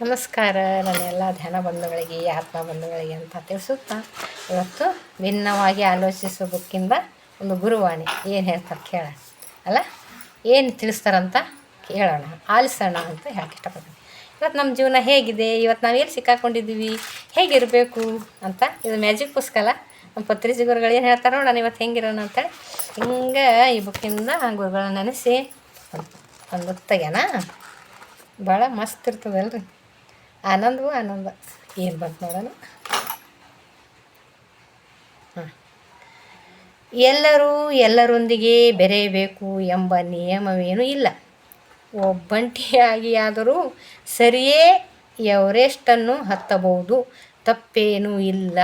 ನಮಸ್ಕಾರ. ನನ್ನ ಎಲ್ಲ ಧ್ಯಾನ ಬಂಧುಗಳಿಗೆ, ಆತ್ಮ ಬಂಧುಗಳಿಗೆ ಅಂತ ತಿಳಿಸುತ್ತಾ, ಇವತ್ತು ಭಿನ್ನವಾಗಿ ಆಲೋಚಿಸೋ ಬುಕ್ಕಿಂದ ಒಂದು ಗುರುವಾಣಿ ಏನು ಹೇಳ್ತಾರೆ ಕೇಳ ಅಲ್ಲ, ಏನು ತಿಳಿಸ್ತಾರಂತ ಕೇಳೋಣ, ಆಲಿಸೋಣ ಅಂತ ಹೇಳಕ್ಕೆ ಇಷ್ಟಪಡ್ತೀನಿ. ಇವತ್ತು ನಮ್ಮ ಜೀವನ ಹೇಗಿದೆ, ಇವತ್ತು ನಾವು ಎಲ್ಲಿ ಸಿಕ್ಕಾಕೊಂಡಿದ್ದೀವಿ, ಹೇಗಿರಬೇಕು ಅಂತ. ಇದು ಮ್ಯಾಜಿಕ್ ಪುಸ್ತಕ ಅಲ್ಲ, ನಮ್ಮ ಪತ್ರಿಜಿ ಗುರುಗಳು ಏನು ಹೇಳ್ತಾರೆ ನೋಡೋಣ ಇವತ್ತು ಹೆಂಗಿರೋಣ ಅಂತೇಳಿ. ಹಿಂಗೆ ಈ ಬುಕ್ಕಿಂದ ಗುರುಗಳನ್ನ ನೆನೆಸಿ ಒಂದು ತೆಗ್ಯಾನ ಭಾಳ ಮಸ್ತ್ ಇರ್ತದಲ್ರಿ. ಆನಂದವೂ ಆನಂದ. ಏನು ಬಂತು ನೋಡೋಣ. ಹಾಂ, ಎಲ್ಲರೊಂದಿಗೆ ಬೆರೆಯಬೇಕು ಎಂಬ ನಿಯಮವೇನೂ ಇಲ್ಲ. ಒಬ್ಬಂಟಿಯಾಗಿಯಾದರೂ ಸರಿಯೇ ಎವರೆಸ್ಟನ್ನು ಹತ್ತಬಹುದು, ತಪ್ಪೇನೂ ಇಲ್ಲ.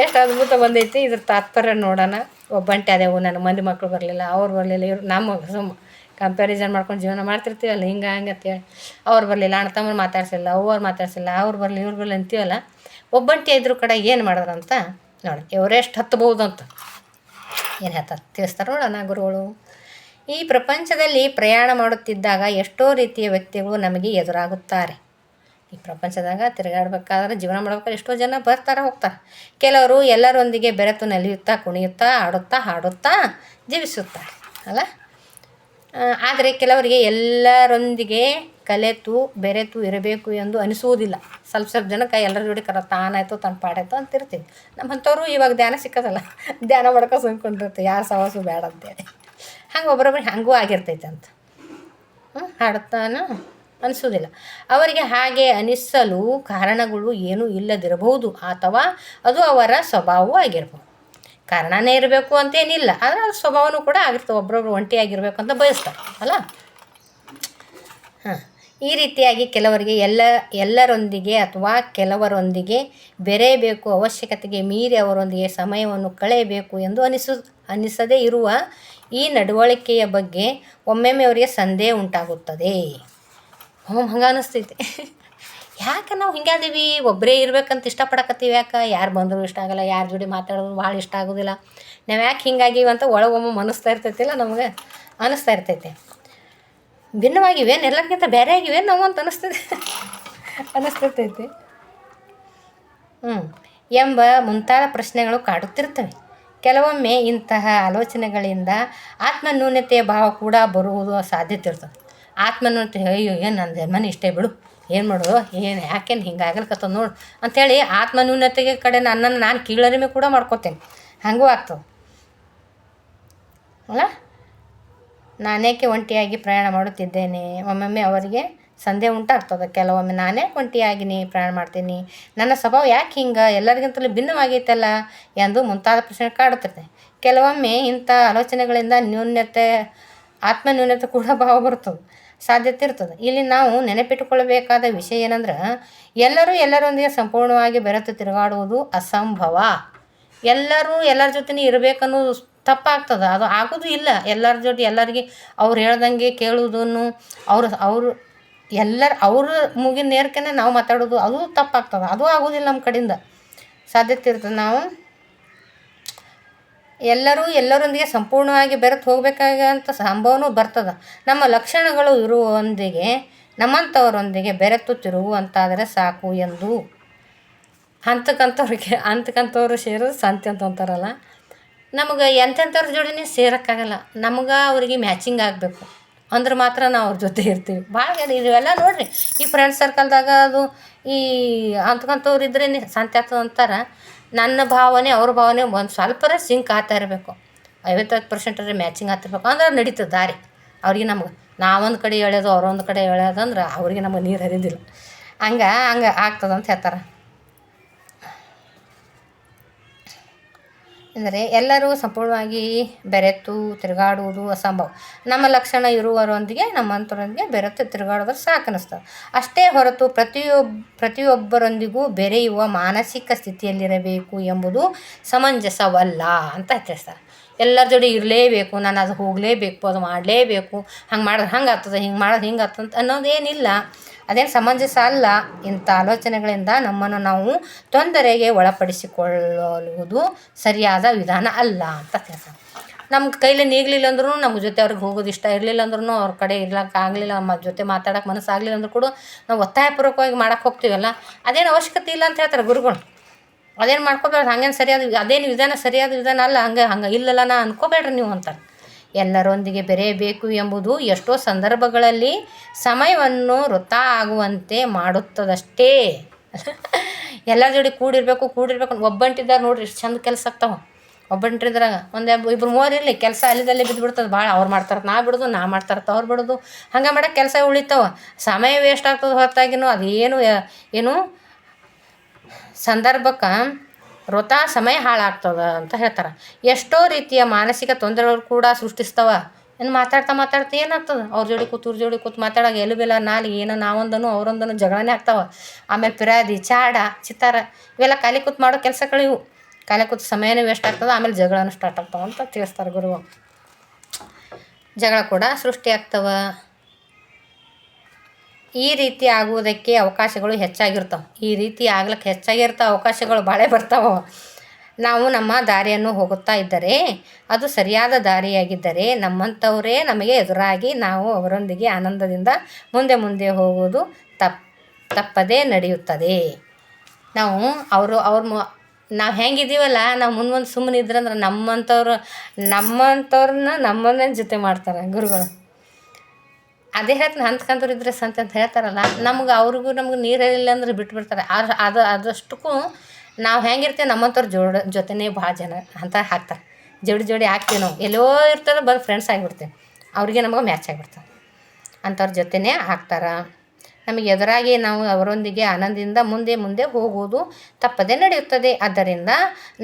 ಎಷ್ಟು ಅದ್ಭುತ ಬಂದೈತಿ. ಇದ್ರ ತಾತ್ಪರ್ಯ ನೋಡೋಣ. ಒಬ್ಬಂಟಿ ಅದೇವು, ನನ್ನ ಮಂದಿ ಮಕ್ಕಳು ಬರಲಿಲ್ಲ, ಅವ್ರು ಬರಲಿಲ್ಲ, ಇವ್ರು ನಮ್ಮ ಸುಮ್ಮ ಕಂಪ್ಯಾರಿಸನ್ ಮಾಡ್ಕೊಂಡು ಜೀವನ ಮಾಡ್ತಿರ್ತೀವಲ್ಲ, ಹಿಂಗೆ ಅಂತೇಳಿ. ಅವ್ರು ಬರಲಿಲ್ಲ, ಅಣ್ಣ ತಮ್ಮರು ಮಾತಾಡ್ಸಿಲ್ಲ, ಅವ್ರು ಮಾತಾಡ್ಸಿಲ್ಲ, ಅವ್ರು ಬರಲಿ ಇವ್ರು ಬರಲಿ ಅಂತೀವಲ್ಲ. ಒಬ್ಬಂಟಿ ಇದ್ರ ಕಡೆ ಏನು ಮಾಡಿದ್ರಂತ ನೋಡಿ, ಎವರೆಸ್ಟ್ ಹತ್ತಬಹುದು ಅಂತ ಏನು ಹೇಳ್ತಾರೆ ತಿಳಿಸ್ತಾರೆ ನೋಡೋಣ ಗುರುಗಳು. ಈ ಪ್ರಪಂಚದಲ್ಲಿ ಪ್ರಯಾಣ ಮಾಡುತ್ತಿದ್ದಾಗ ಎಷ್ಟೋ ರೀತಿಯ ವ್ಯಕ್ತಿಗಳು ನಮಗೆ ಎದುರಾಗುತ್ತಾರೆ. ಈ ಪ್ರಪಂಚದಾಗ ತಿರುಗಾಡ್ಬೇಕಾದ್ರೆ, ಜೀವನ ಮಾಡ್ಬೇಕಾದ್ರೆ ಎಷ್ಟೋ ಜನ ಬರ್ತಾರೆ ಹೋಗ್ತಾರೆ. ಕೆಲವರು ಎಲ್ಲರೊಂದಿಗೆ ಬೆರೆತು ನಲಿಯುತ್ತಾ, ಕುಣಿಯುತ್ತಾ, ಆಡುತ್ತಾ, ಹಾಡುತ್ತಾ ಜೀವಿಸುತ್ತಾರೆ ಅಲ್ಲ. ಆದರೆ ಕೆಲವರಿಗೆ ಎಲ್ಲರೊಂದಿಗೆ ಬೆರೆತು ಇರಬೇಕು ಎಂದು ಅನಿಸುವುದಿಲ್ಲ. ಸ್ವಲ್ಪ ಜನಕ್ಕೆ ಎಲ್ಲರ ಜೋಡಿ ತಾನಾಯಿತು ತನ್ನ ಪಾಡಾಯಿತು ಅಂತಿರ್ತೀವಿ. ನಮ್ಮಂಥವ್ರು ಇವಾಗ ಧ್ಯಾನ ಸಿಕ್ಕದಲ್ಲ, ಧ್ಯಾನ ಮಾಡ್ಕೊ ಸುಮ್ಕೊಂಡಿರ್ತೀವಿ, ಯಾರು ಸವಾಸು ಬೇಡ ಅಂತೇಳಿ. ಹಂಗೆ ಒಬ್ಬರೊಬ್ಬರು ಹಂಗೂ ಆಗಿರ್ತೈತೆ ಅಂತ ಹಾಡುತ್ತಾನೋ ಅನಿಸೋದಿಲ್ಲ. ಅವರಿಗೆ ಹಾಗೆ ಅನಿಸಲು ಕಾರಣಗಳು ಏನೂ ಇಲ್ಲದಿರಬಹುದು, ಅಥವಾ ಅದು ಅವರ ಸ್ವಭಾವವೂ ಆಗಿರ್ಬೋದು. ಕಾರಣನೇ ಇರಬೇಕು ಅಂತೇನಿಲ್ಲ, ಆದರೆ ಅದು ಸ್ವಭಾವನೂ ಕೂಡ ಆಗಿರ್ತವೆ. ಒಬ್ಬರೊಬ್ರು ಒಂಟಿಯಾಗಿರ್ಬೇಕು ಅಂತ ಬಯಸ್ತಾರೆ ಅಲ್ಲ. ಹಾಂ, ಈ ರೀತಿಯಾಗಿ ಕೆಲವರಿಗೆ ಎಲ್ಲರೊಂದಿಗೆ ಅಥವಾ ಕೆಲವರೊಂದಿಗೆ ಬೆರೆಯಬೇಕು, ಅವಶ್ಯಕತೆಗೆ ಮೀರಿ ಅವರೊಂದಿಗೆ ಸಮಯವನ್ನು ಕಳೆಯಬೇಕು ಎಂದು ಅನಿಸದೇ ಇರುವ ಈ ನಡವಳಿಕೆಯ ಬಗ್ಗೆ ಒಮ್ಮೊಮ್ಮೆ ಅವರಿಗೆ ಸಂದೇಹ ಉಂಟಾಗುತ್ತದೆ. ಹಂಗೆ ಅನ್ನಿಸ್ತೈತಿ. ಯಾಕೆ ನಾವು ಹಿಂಗಾದೀವಿ, ಒಬ್ಬರೇ ಇರ್ಬೇಕಂತ ಇಷ್ಟಪಡಕತ್ತೀವಿ? ಯಾಕೆ? ಯಾರು ಬಂದರೂ ಇಷ್ಟ ಆಗೋಲ್ಲ, ಯಾರ ಜೋಡಿ ಮಾತಾಡೋದು ಭಾಳ ಇಷ್ಟ ಆಗೋದಿಲ್ಲ. ನಾವು ಯಾಕೆ ಹಿಂಗಾಗಿವಿ ಅಂತ ಒಳಗೊಮ್ಮೆ ಅನ್ನಿಸ್ತಾ ಇರ್ತೈತಿಲ್ಲ, ನಮಗೆ ಅನ್ನಿಸ್ತಾ ಇರ್ತೈತೆ. ಭಿನ್ನವಾಗಿವೇನು, ಎಲ್ಲರಿಗಿಂತ ಬೇರೆ ಆಗಿವೇನು ನಾವು ಅಂತ ಅನ್ನಿಸ್ತೈತಿ ಎಂಬ ಮುಂತಾದ ಪ್ರಶ್ನೆಗಳು ಕಾಡುತ್ತಿರ್ತವೆ. ಕೆಲವೊಮ್ಮೆ ಇಂತಹ ಆಲೋಚನೆಗಳಿಂದ ಆತ್ಮನ್ಯೂನತೆಯ ಭಾವ ಕೂಡ ಬರುವುದು ಸಾಧ್ಯತೆ ಇರ್ತದೆ. ಆತ್ಮನ್ಯೂನತೆ, ಅಯ್ಯೋ ಏನು ನನ್ನ ಜನ್ಮನ ಇಷ್ಟೇ ಬಿಡು, ಏನು ಮಾಡೋದು, ಏನು ಯಾಕೇನು ಹಿಂಗೆ ಆಗಲ್ಕತ್ತದ ನೋಡು ಅಂಥೇಳಿ ಆತ್ಮನ್ಯೂನತೆಗೆ ಕಡೆ ನನ್ನನ್ನು ನಾನು ಕೀಳರಿಮೆ ಕೂಡ ಮಾಡ್ಕೋತೇನೆ. ಹಾಗೂ ಆಗ್ತದೆ ಅಲ್ಲ. ನಾನೇಕೆ ಒಂಟಿಯಾಗಿ ಪ್ರಯಾಣ ಮಾಡುತ್ತಿದ್ದೇನೆ, ಒಮ್ಮೊಮ್ಮೆ ಅವರಿಗೆ ಸಂದೇಹ ಉಂಟಾಗ್ತದೆ. ಕೆಲವೊಮ್ಮೆ ನಾನೇ ಒಂಟಿಯಾಗಿನಿ ಪ್ರಯಾಣ ಮಾಡ್ತೀನಿ, ನನ್ನ ಸ್ವಭಾವ ಯಾಕೆ ಹಿಂಗೆ ಎಲ್ಲರಿಗಿಂತಲೂ ಭಿನ್ನವಾಗೈತಲ್ಲ ಎಂದು ಮುಂತಾದ ಪ್ರಶ್ನೆ ಕಾಡುತ್ತಿರ್ತದೆ. ಕೆಲವೊಮ್ಮೆ ಇಂಥ ಆಲೋಚನೆಗಳಿಂದ ಆತ್ಮನ್ಯೂನತೆ ಕೂಡ ಭಾವ ಬರ್ತದೆ, ಸಾಧ್ಯತೆ ಇರ್ತದೆ. ಇಲ್ಲಿ ನಾವು ನೆನಪಿಟ್ಟುಕೊಳ್ಳಬೇಕಾದ ವಿಷಯ ಏನಂದ್ರೆ, ಎಲ್ಲರೊಂದಿಗೆ ಸಂಪೂರ್ಣವಾಗಿ ಬೆರೆತು ತಿರುಗಾಡುವುದು ಅಸಂಭವ. ಎಲ್ಲರ ಜೊತೆ ಇರಬೇಕನ್ನೋದು ತಪ್ಪಾಗ್ತದೆ, ಅದು ಆಗೋದು ಇಲ್ಲ. ಎಲ್ಲರ ಜೊತೆ ಎಲ್ಲರಿಗೆ ಅವ್ರು ಹೇಳ್ದಂಗೆ ಕೇಳುವುದನ್ನು, ಅವ್ರ ಮುಗಿನ ನೇರಕ್ಕೆ ನಾವು ಮಾತಾಡೋದು, ಅದು ತಪ್ಪಾಗ್ತದೆ, ಅದು ಆಗೋದಿಲ್ಲ. ನಮ್ಮ ಕಡೆಯಿಂದ ಸಾಧ್ಯತೆ ಇರ್ತದೆ. ನಾವು ಎಲ್ಲರೊಂದಿಗೆ ಸಂಪೂರ್ಣವಾಗಿ ಬೆರೆತು ಹೋಗಬೇಕಾಗಂಥ ಸಂಭವನೂ ಬರ್ತದೆ. ನಮ್ಮ ಲಕ್ಷಣಗಳು ನಮ್ಮಂಥವರೊಂದಿಗೆ ಬೆರೆತು ತಿರುಗುವಂತಾದರೆ ಸಾಕು ಎಂದು ಹಂತಕ್ಕಂಥವ್ರು ಸೇರೋದು ಸಂತೆ ಅಂತ ಅಂತಾರಲ್ಲ. ನಮಗೆ ಎಂಥವ್ರ ಜೋಡಿನೇ ಸೇರೋಕ್ಕಾಗಲ್ಲ. ನಮಗೆ ಅವ್ರಿಗೆ ಮ್ಯಾಚಿಂಗ್ ಆಗಬೇಕು ಅಂದ್ರೆ ಮಾತ್ರ ನಾವು ಅವ್ರ ಜೊತೆ ಇರ್ತೀವಿ. ಭಾಳ ಇವೆಲ್ಲ ನೋಡಿರಿ, ಈ ಫ್ರೆಂಡ್ ಸರ್ಕಲ್ದಾಗ ಅದು ಈ ಅಂಥವ್ರು ಇದ್ರೇ ಸಂತೆ ಆಗ್ತದೆ ಅಂತಾರೆ. ನನ್ನ ಭಾವನೆ ಅವ್ರ ಭಾವನೆ ಒಂದು ಸ್ವಲ್ಪರ ಸಿಂಕ್ ಆಗ್ತಾ ಇರಬೇಕು. 50% ಮ್ಯಾಚಿಂಗ್ ಆಗ್ತಿರ್ಬೇಕು ಅಂದ್ರೆ ನಡೀತದೆ ದಾರಿ. ಅವ್ರಿಗೆ ನಮ್ಗೆ ನಾವೊಂದು ಕಡೆ ಎಳೆಯೋದು, ಅವ್ರೊಂದು ಕಡೆ ಎಳೆಯೋದಂದ್ರೆ ಅವ್ರಿಗೆ ನಮಗೆ ನೀರು ಹರಿಯೋದಿಲ್ಲ. ಹಂಗೆ ಆಗ್ತದಂತ ಹೇಳ್ತಾರೆ. ಅಂದರೆ ಎಲ್ಲರೂ ಸಂಪೂರ್ಣವಾಗಿ ಬೆರೆತು ತಿರುಗಾಡುವುದು ಅಸಂಭವ. ನಮ್ಮ ಲಕ್ಷಣ ಇರುವವರೊಂದಿಗೆ ನಮ್ಮಂಥವರೊಂದಿಗೆ ಬೆರೆತು ತಿರುಗಾಡೋದ್ರೆ ಸಾಕನ್ನಿಸ್ತದೆ. ಅಷ್ಟೇ ಹೊರತು ಪ್ರತಿಯೊಬ್ಬರೊಂದಿಗೂ ಬೆರೆಯುವ ಮಾನಸಿಕ ಸ್ಥಿತಿಯಲ್ಲಿರಬೇಕು ಎಂಬುದು ಸಮಂಜಸವಲ್ಲ ಅಂತ ತಿಳಿಸ್ತಾರೆ. ಎಲ್ಲರ ಜೋಡಿ ಇರಲೇಬೇಕು, ನಾನು ಅದು ಹೋಗಲೇಬೇಕು, ಅದು ಮಾಡಲೇಬೇಕು, ಹಂಗೆ ಮಾಡಿದ್ರೆ ಹಂಗೆ ಆಗ್ತದೆ, ಹಿಂಗೆ ಮಾಡೋದು ಹಿಂಗೆ ಆಗ್ತದೆ ಅನ್ನೋದೇನಿಲ್ಲ. ಅದೇನು ಸಮಂಜಸ ಅಲ್ಲ. ಇಂಥ ಆಲೋಚನೆಗಳಿಂದ ನಮ್ಮನ್ನು ನಾವು ತೊಂದರೆಗೆ ಒಳಪಡಿಸಿಕೊಳ್ಳುವುದು ಸರಿಯಾದ ವಿಧಾನ ಅಲ್ಲ ಅಂತ ಹೇಳ್ತಾರೆ. ನಮ್ಮ ಕೈಲಿ ನೀಗಲಿಲ್ಲ ಅಂದ್ರೂ ನಮ್ಮ ಜೊತೆ ಅವ್ರಿಗೆ ಹೋಗೋದು ಇಷ್ಟ ಇರಲಿಲ್ಲ ಅಂದ್ರೂ ಅವ್ರ ಕಡೆ ಇರ್ಲಿಕ್ಕೆ ಆಗಲಿಲ್ಲ, ಜೊತೆ ಮಾತಾಡೋಕೆ ಮನಸ್ಸಾಗಲಿಲ್ಲ ಅಂದ್ರೂ ಕೂಡ ನಾವು ಒತ್ತಾಯಪೂರ್ವಕವಾಗಿ ಮಾಡೋಕೆ ಹೋಗ್ತೀವಲ್ಲ, ಅದೇನು ಅವಶ್ಯಕತೆ ಇಲ್ಲ ಅಂತ ಹೇಳ್ತಾರೆ ಗುರುಗಳು. ಅದೇನು ಮಾಡ್ಕೋಬೇಡ್ರಿ, ಹಂಗೇನು ಸರಿಯಾದ ಅದೇನು ವಿಧಾನ ಸರಿಯಾದ ವಿಧಾನ ಅಲ್ಲ, ಹಂಗೆ ಇಲ್ಲಲ್ಲ ನಾ ಅನ್ಕೋಬೇಡ್ರಿ ನೀವು ಅಂತಾರೆ. ಎಲ್ಲರೊಂದಿಗೆ ಬೆರೆಯಬೇಕು ಎಂಬುದು ಎಷ್ಟೋ ಸಂದರ್ಭಗಳಲ್ಲಿ ಸಮಯವನ್ನು ವೃಥಾ ಆಗುವಂತೆ ಮಾಡುತ್ತದಷ್ಟೇ. ಎಲ್ಲರ ಜೋಡಿ ಕೂಡಿರ್ಬೇಕು ಒಬ್ಬಂಟಿದ್ದಾರೆ ನೋಡ್ರಿ ಎಷ್ಟು ಚಂದ ಕೆಲಸ ಆಗ್ತಾವೆ. ಒಬ್ಬಂಟಿದ್ರಾಗ ಒಂದು ಇಬ್ಬರು ಮೂವರು ಇರಲಿ, ಕೆಲಸ ಅಲ್ಲಿದಲ್ಲೇ ಬಿದ್ದು ಬಿಡ್ತದೆ ಭಾಳ. ಅವ್ರು ಮಾಡ್ತಾರೆ ನಾ ಬಿಡೋದು, ನಾ ಮಾಡ್ತಾರತ್ತ ಅವ್ರು ಬಿಡೋದು, ಹಂಗೆ ಮಾಡೋಕೆ ಕೆಲಸ ಉಳಿತಾವ, ಸಮಯ ವೇಸ್ಟ್ ಆಗ್ತದೆ ಹೊರತಾಗಿನೂ ಅದೇನು ಏನು ಸಂದರ್ಭಕ್ಕೆ ವೃಥಾ ಸಮಯ ಹಾಳಾಗ್ತದೆ ಅಂತ ಹೇಳ್ತಾರೆ. ಎಷ್ಟೋ ರೀತಿಯ ಮಾನಸಿಕ ತೊಂದರೆಗಳು ಕೂಡ ಸೃಷ್ಟಿಸ್ತವೆ. ಇನ್ನು ಮಾತಾಡ್ತಾ ಏನಾಗ್ತದೆ, ಅವ್ರ ಜೋಡಿ ಕೂತು ಮಾತಾಡೋಕೆ ಎಲುಬೆಲ್ಲ ನಾಲಿಗೆ ಏನೋ ನಾವೊಂದನು ಅವರೊಂದನು ಜಗಳನೇ ಆಗ್ತಾವೆ. ಆಮೇಲೆ ಪಿರಾದಿ ಚಾಡ ಚಿತ್ತಾರ ಇವೆಲ್ಲ ಖಾಲಿ ಕೂತು ಮಾಡೋ ಕೆಲಸಗಳು ಇವು. ಖಾಲಿ ಕೂತು ಸಮಯನೂ ವೇಸ್ಟ್ ಆಗ್ತದೆ, ಆಮೇಲೆ ಜಗಳನೂ ಸ್ಟಾರ್ಟ್ ಆಗ್ತಾವೆ ಅಂತ ತಿಳಿಸ್ತಾರೆ ಗುರು. ಜಗಳ ಕೂಡ ಸೃಷ್ಟಿ ಆಗ್ತವೆ. ಈ ರೀತಿ ಆಗುವುದಕ್ಕೆ ಅವಕಾಶಗಳು ಹೆಚ್ಚಾಗಿರ್ತಾವೆ. ಈ ರೀತಿ ಆಗ್ಲಿಕ್ಕೆ ಹೆಚ್ಚಾಗಿರ್ತಾವೆ ಅವಕಾಶಗಳು ಭಾಳ ಬರ್ತಾವೆ. ನಾವು ನಮ್ಮ ದಾರಿಯನ್ನು ಹೋಗುತ್ತಾ ಇದ್ದರೆ, ಅದು ಸರಿಯಾದ ದಾರಿಯಾಗಿದ್ದರೆ ನಮ್ಮಂಥವರೇ ನಮಗೆ ಎದುರಾಗಿ ನಾವು ಅವರೊಂದಿಗೆ ಆನಂದದಿಂದ ಮುಂದೆ ಹೋಗುವುದು ತಪ್ಪದೇ ನಡೆಯುತ್ತದೆ. ನಾವು ನಾವು ಹೆಂಗಿದ್ದೀವಲ್ಲ, ನಾವು ಮುಂದೆ ಸುಮ್ಮನೆ ಇದ್ರಂದ್ರೆ ನಮ್ಮಂಥವ್ರನ್ನ ನಮ್ಮನ್ನೇ ಜೊತೆ ಮಾಡ್ತಾರೆ ಗುರುಗಳು. ಅದೇ ಹೇಳ್ತೀನಿ, ಹಂತ್ಕಂತವ್ರು ಇದ್ರೆ ಸಂತೆ ಅಂತ ಹೇಳ್ತಾರಲ್ಲ, ನಮ್ಗೆ ಅವ್ರಿಗೂ ನಮ್ಗೆ ನೀರಿಲ್ಲ ಅಂದ್ರೆ ಬಿಟ್ಬಿಡ್ತಾರೆ. ಅದಷ್ಟಕ್ಕೂ ನಾವು ಹೆಂಗಿರ್ತೀವಿ ನಮ್ಮಂಥವ್ರ ಜೊತೆನೇ ಭಾಳ ಜನ ಅಂತ ಹಾಕ್ತಾರೆ. ಜೋಡಿ ಹಾಕ್ತೀವಿ ನಾವು, ಎಲ್ಲೋ ಇರ್ತಾರೆ ಬಂದು ಫ್ರೆಂಡ್ಸ್ ಆಗಿಬಿಡ್ತೀವಿ, ಅವ್ರಿಗೆ ನಮಗೆ ಮ್ಯಾಚ್ ಆಗಿಬಿಡ್ತಾರೆ. ಅಂಥವ್ರ ಜೊತೆನೇ ಹಾಕ್ತಾರೆ. ನಮಗೆ ಎದುರಾಗಿ ನಾವು ಅವರೊಂದಿಗೆ ಆನಂದದಿಂದ ಮುಂದೆ ಹೋಗುವುದು ತಪ್ಪದೇ ನಡೆಯುತ್ತದೆ. ಆದ್ದರಿಂದ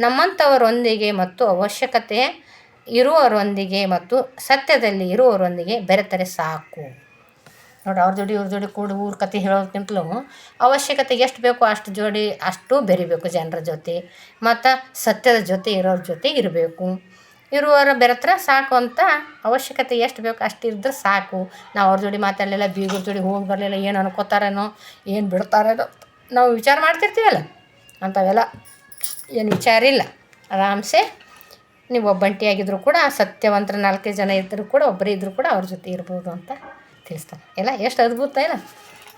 ನಮ್ಮಂಥವರೊಂದಿಗೆ ಮತ್ತು ಅವಶ್ಯಕತೆ ಇರುವವರೊಂದಿಗೆ ಮತ್ತು ಸತ್ಯದಲ್ಲಿ ಇರುವವರೊಂದಿಗೆ ಬೆರೆತರೆ ಸಾಕು. ನೋಡಿ, ಇವ್ರ ಜೋಡಿ ಕೂಡಿ ಊರ ಕತೆ ಹೇಳೋದಕ್ಕಿಂತಲೂ ಅವಶ್ಯಕತೆಗೆ ಎಷ್ಟು ಬೇಕೋ ಅಷ್ಟು ಬೆರಿಬೇಕು ಜನರ ಜೊತೆ, ಮತ್ತು ಸತ್ಯದ ಜೊತೆ ಇರೋರ ಜೊತೆ ಇರಬೇಕು. ಇರುವವರ ಬೆರೆತ್ರೆ ಸಾಕು ಅಂತ, ಅವಶ್ಯಕತೆ ಎಷ್ಟು ಬೇಕು ಅಷ್ಟು ಇದ್ರೆ ಸಾಕು. ನಾವು ಅವ್ರ ಜೋಡಿ ಮಾತಾಡಲಿಲ್ಲ, ಬೀಗರ ಜೋಡಿ ಹೋಗಿ ಬರಲಿಲ್ಲ, ಏನು ಅನ್ಕೋತಾರೇನೋ, ಏನು ಬಿಡ್ತಾರೇನೋ ನಾವು ವಿಚಾರ ಮಾಡ್ತಿರ್ತೀವಲ್ಲ, ಅಂಥವೆಲ್ಲ ಏನು ವಿಚಾರ ಇಲ್ಲ. ಆರಾಮ್ಸೆ ನೀವು ಒಬ್ಬಂಟಿಯಾಗಿದ್ದರೂ ಕೂಡ ಸತ್ಯವಂತರ 4 ಜನ ಇದ್ದರೂ ಕೂಡ, ಒಬ್ಬರೇ ಇದ್ದರೂ ಕೂಡ ಅವ್ರ ಜೊತೆ ಇರ್ಬೋದು ಅಂತ ತಿಳಿಸ್ತಾರೆ. ಎಲ್ಲ ಎಷ್ಟು ಅದ್ಭುತ ಇಲ್ಲ.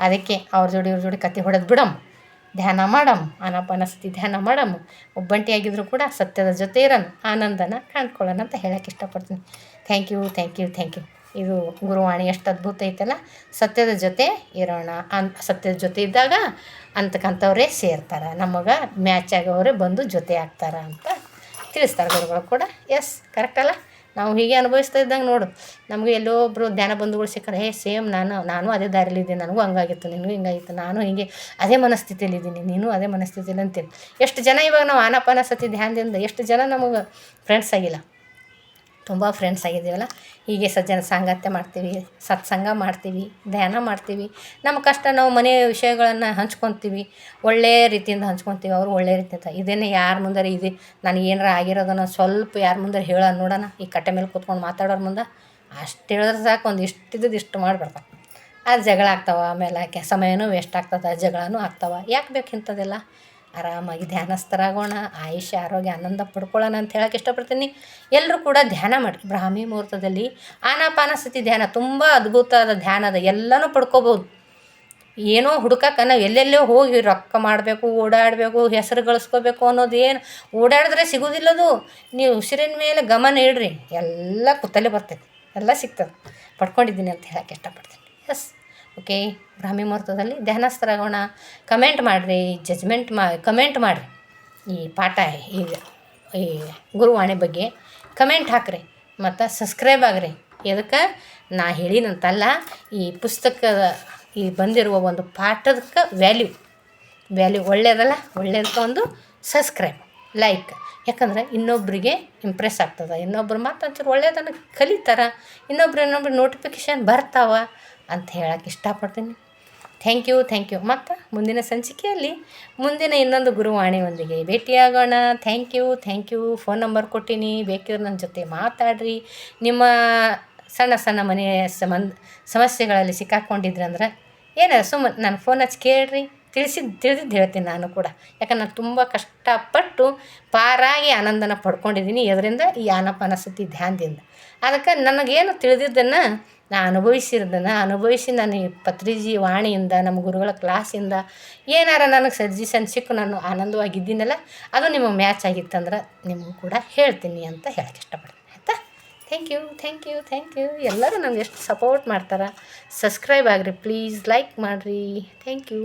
ಅದಕ್ಕೆ ಅವ್ರ ಜೋಡಿ ಕತೆ ಹೊಡೆದು ಬಿಡಮ್, ಧ್ಯಾನ ಮಾಡಮ್, ಆನಾಪಾನಸತಿ ಧ್ಯಾನ ಮಾಡಮ್. ಒಬ್ಬಂಟಿಯಾಗಿದ್ದರೂ ಕೂಡ ಸತ್ಯದ ಜೊತೆ ಇರೋಣ, ಆನಂದನ ಕಾಣ್ಕೊಳ್ಳೋಣ ಅಂತ ಹೇಳೋಕ್ಕೆ ಇಷ್ಟಪಡ್ತೀನಿ. Thank you. ಇದು ಗುರುವಾಣಿ ಎಷ್ಟು ಅದ್ಭುತ ಐತಲ್ಲ. ಸತ್ಯದ ಜೊತೆ ಇರೋಣ, ಸತ್ಯದ ಜೊತೆ ಇದ್ದಾಗ ಅಂತಕ್ಕಂಥವ್ರೇ ಸೇರ್ತಾರೆ, ನಮಗೆ ಮ್ಯಾಚ್ ಆಗೋವರೇ ಬಂದು ಜೊತೆ ಆಗ್ತಾರೆ ಅಂತ ತಿಳಿಸ್ತಾರೆ ಗುರುಗಳು ಕೂಡ. ಎಸ್, ಕರೆಕ್ಟ್ ಅಲ್ಲ. ನಾವು ಹೀಗೆ ಅನುಭವಿಸ್ತಾ ಇದ್ದಂಗೆ ನೋಡು, ನಮಗೆ ಎಲ್ಲೋ ಒಬ್ಬರು ಧ್ಯಾನ ಬಂಧುಗಳು ಸಿಕ್ಕರೆ, ಸೇಮ್ ನಾನು ಅದೇ ದಾರಿಲಿದ್ದೀನಿ, ನನಗೂ ಹಂಗಾಗಿತ್ತು, ನಿನಗೂ ಹಿಂಗಾಗಿತ್ತು, ನಾನು ಹೀಗೆ ಅದೇ ಮನಸ್ಥಿತಿಯಲ್ಲಿದ್ದೀನಿ, ನೀನು ಅದೇ ಮನಸ್ಥಿತಿಯಲ್ಲಿ ಅಂತೀನಿ. ಎಷ್ಟು ಜನ ಇವಾಗ ನಾವು ಆನಾಪಾನಸತಿ ಧ್ಯಾನದಿಂದ ಎಷ್ಟು ಜನ ನಮಗೆ ಫ್ರೆಂಡ್ಸ್ ಆಗಿಲ್ಲ, ತುಂಬ ಫ್ರೆಂಡ್ಸ್ ಆಗಿದ್ದೀವಲ್ಲ. ಹೀಗೆ ಸಜ್ಜನ ಸಾಂಗತ್ಯ ಮಾಡ್ತೀವಿ, ಸತ್ಸಂಗ ಮಾಡ್ತೀವಿ, ಧ್ಯಾನ ಮಾಡ್ತೀವಿ, ನಮ್ಮ ಕಷ್ಟ ನಾವು ಮನೆಯ ವಿಷಯಗಳನ್ನು ಹಂಚ್ಕೊತೀವಿ, ಒಳ್ಳೆಯ ರೀತಿಯಿಂದ ಹಂಚ್ಕೊತೀವಿ, ಅವರು ಒಳ್ಳೆಯ ರೀತಿಯಿಂದ. ಇದನ್ನೇ ಯಾರ ಮುಂದೆ ನನಗೆ ಏನಾರ ಆಗಿರೋದನ್ನು ಸ್ವಲ್ಪ ಯಾರ ಮುಂದೆ ಹೇಳೋ ನೋಡೋಣ, ಈ ಕಟ್ಟೆ ಮೇಲೆ ಕೂತ್ಕೊಂಡು ಮಾತಾಡೋರ ಮುಂದೆ ಅಷ್ಟು ಹೇಳಿದ್ರೆ ಸಾಕು, ಒಂದು ಇಷ್ಟು ಮಾಡಿಬಿಡ್ತಾರೆ. ಅದು ಜಗಳ ಆಗ್ತಾವೆ, ಆಮೇಲೆ ಸಮಯನೂ ವೇಸ್ಟ್ ಆಗ್ತದೆ, ಜಗಳನೂ ಆಗ್ತಾವೆ. ಯಾಕೆ ಬೇಕು ಇಂಥದ್ದೆಲ್ಲ? ಆರಾಮಾಗಿ ಧ್ಯಾನಸ್ಥರಾಗೋಣ, ಆಯುಷ್ಯ ಆರೋಗ್ಯ ಆನಂದ ಪಡ್ಕೊಳ್ಳೋಣ ಅಂತ ಹೇಳೋಕ್ಕೆ ಇಷ್ಟಪಡ್ತೀನಿ. ಎಲ್ಲರೂ ಕೂಡ ಧ್ಯಾನ ಮಾಡಿ. ಬ್ರಾಹ್ಮಿ ಮುಹೂರ್ತದಲ್ಲಿ ಆನಾಪಾನಸತಿ ಧ್ಯಾನ ತುಂಬ ಅದ್ಭುತವಾದ ಧ್ಯಾನ ಅದ, ಎಲ್ಲನೂ ಪಡ್ಕೋಬೋದು. ಏನೋ ಹುಡುಕಕ್ಕೆ ನಾವು ಎಲ್ಲೆಲ್ಲೋ ಹೋಗಿ ರೊಕ್ಕ ಮಾಡಬೇಕು, ಓಡಾಡಬೇಕು, ಹೆಸರು ಗಳಿಸ್ಕೋಬೇಕು ಅನ್ನೋದು ಏನು ಓಡಾಡಿದ್ರೆ ಸಿಗೋದಿಲ್ಲದು. ನೀವು ಉಸಿರಿನ ಮೇಲೆ ಗಮನ ಇಡ್ರಿ, ಎಲ್ಲ ಕುತ್ತಲ್ಲೇ ಬರ್ತೈತೆ, ಎಲ್ಲ ಸಿಗ್ತದೆ. ಪಡ್ಕೊಂಡಿದ್ದೀನಿ ಅಂತ ಹೇಳೋಕ್ಕೆ ಇಷ್ಟಪಡ್ತೀನಿ. S, okay. ಬ್ರಾಹ್ಮಿ ಮುಹೂರ್ತದಲ್ಲಿ ಧ್ಯಾನಸ್ಥರಾಗೋಣ. ಕಮೆಂಟ್ ಮಾಡಿರಿ, ಕಮೆಂಟ್ ಮಾಡಿರಿ ಈ ಪಾಠ, ಈ ಗುರುವಾಣಿ ಬಗ್ಗೆ ಕಮೆಂಟ್ ಹಾಕಿರಿ, ಮತ್ತು ಸಬ್ಸ್ಕ್ರೈಬ್ ಆಗಿರಿ. ಎದಕ್ಕೆ ನಾ ಹೇಳಿನಂತಲ್ಲ, ಈ ಪುಸ್ತಕದ ಈ ಬಂದಿರುವ ಒಂದು ಪಾಠದಕ್ಕೆ ವ್ಯಾಲ್ಯೂ ಒಳ್ಳೆಯದಲ್ಲ, ಒಳ್ಳೆಯದಕ್ಕೆ ಒಂದು ಸಬ್ಸ್ಕ್ರೈಬ್, ಲೈಕ್. ಯಾಕಂದ್ರೆ ಇನ್ನೊಬ್ಬರಿಗೆ ಇಂಪ್ರೆಸ್ ಆಗ್ತದೆ, ಇನ್ನೊಬ್ರು ಮತ್ತು ಒಂಚೂರು ಒಳ್ಳೆಯದನ್ನು ಕಲಿತಾರೆ, ಇನ್ನೊಬ್ರು ನೋಟಿಫಿಕೇಷನ್ ಬರ್ತಾವೆ ಅಂತ ಹೇಳೋಕ್ಕೆ ಇಷ್ಟಪಡ್ತೀನಿ. Thank you. ಮತ್ತು ಮುಂದಿನ ಸಂಚಿಕೆಯಲ್ಲಿ ಮುಂದಿನ ಇನ್ನೊಂದು ಗುರುವಾಣಿಯೊಂದಿಗೆ ಭೇಟಿಯಾಗೋಣ. Thank you. ಫೋನ್ ನಂಬರ್ ಕೊಟ್ಟೀನಿ, ಬೇಕಿದ್ರೆ ನನ್ನ ಜೊತೆ ಮಾತಾಡ್ರಿ. ನಿಮ್ಮ ಸಣ್ಣ ಮನೆಯ ಸಮಸ್ಯೆಗಳಲ್ಲಿ ಸಿಕ್ಕಾಕ್ಕೊಂಡಿದ್ರಂದ್ರೆ ಏನಾರ ಸುಮ್ಮನೆ ನಾನು ಫೋನ್ ಹಚ್ಚಿ ಕೇಳ್ರಿ, ತಿಳಿದಿದ್ದು ಹೇಳ್ತೀನಿ ನಾನು ಕೂಡ. ಯಾಕಂದ್ರೆ ನಾನು ತುಂಬ ಕಷ್ಟಪಟ್ಟು ಪಾರಾಗಿ ಆನಂದನ ಪಡ್ಕೊಂಡಿದ್ದೀನಿ ಇದರಿಂದ, ಈ ಆನಾಪಾನಸತಿ ಧ್ಯಾನದಿಂದ. ಅದಕ್ಕೆ ನನಗೇನು ತಿಳಿದಿದ್ದನ್ನು ಅನುಭವಿಸಿ ನಾನು ಈ ಪತ್ರಿಜಿ ವಾಣಿಯಿಂದ, ನಮ್ಮ ಗುರುಗಳ ಕ್ಲಾಸಿಂದ ಏನಾರ ನನಗೆ ಸಜೆಷನ್ ಸಿಕ್ಕು ನಾನು ಆನಂದವಾಗಿದ್ದೀನಲ್ಲ, ಅದು ನಿಮಗೆ ಮ್ಯಾಚ್ ಆಗಿತ್ತಂದ್ರೆ ನಿಮಗೂ ಕೂಡ ಹೇಳ್ತೀನಿ ಅಂತ ಹೇಳಕ್ಕೆ ಇಷ್ಟಪಡ್ತೀನಿ. ಆಯಿತಾ? Thank you. ಎಲ್ಲರೂ ನಮ್ಗೆ ಎಷ್ಟು ಸಪೋರ್ಟ್ ಮಾಡ್ತಾರೆ. ಸಬ್ಸ್ಕ್ರೈಬ್ ಆಗಿರಿ ಪ್ಲೀಸ್, ಲೈಕ್ ಮಾಡಿರಿ. Thank you.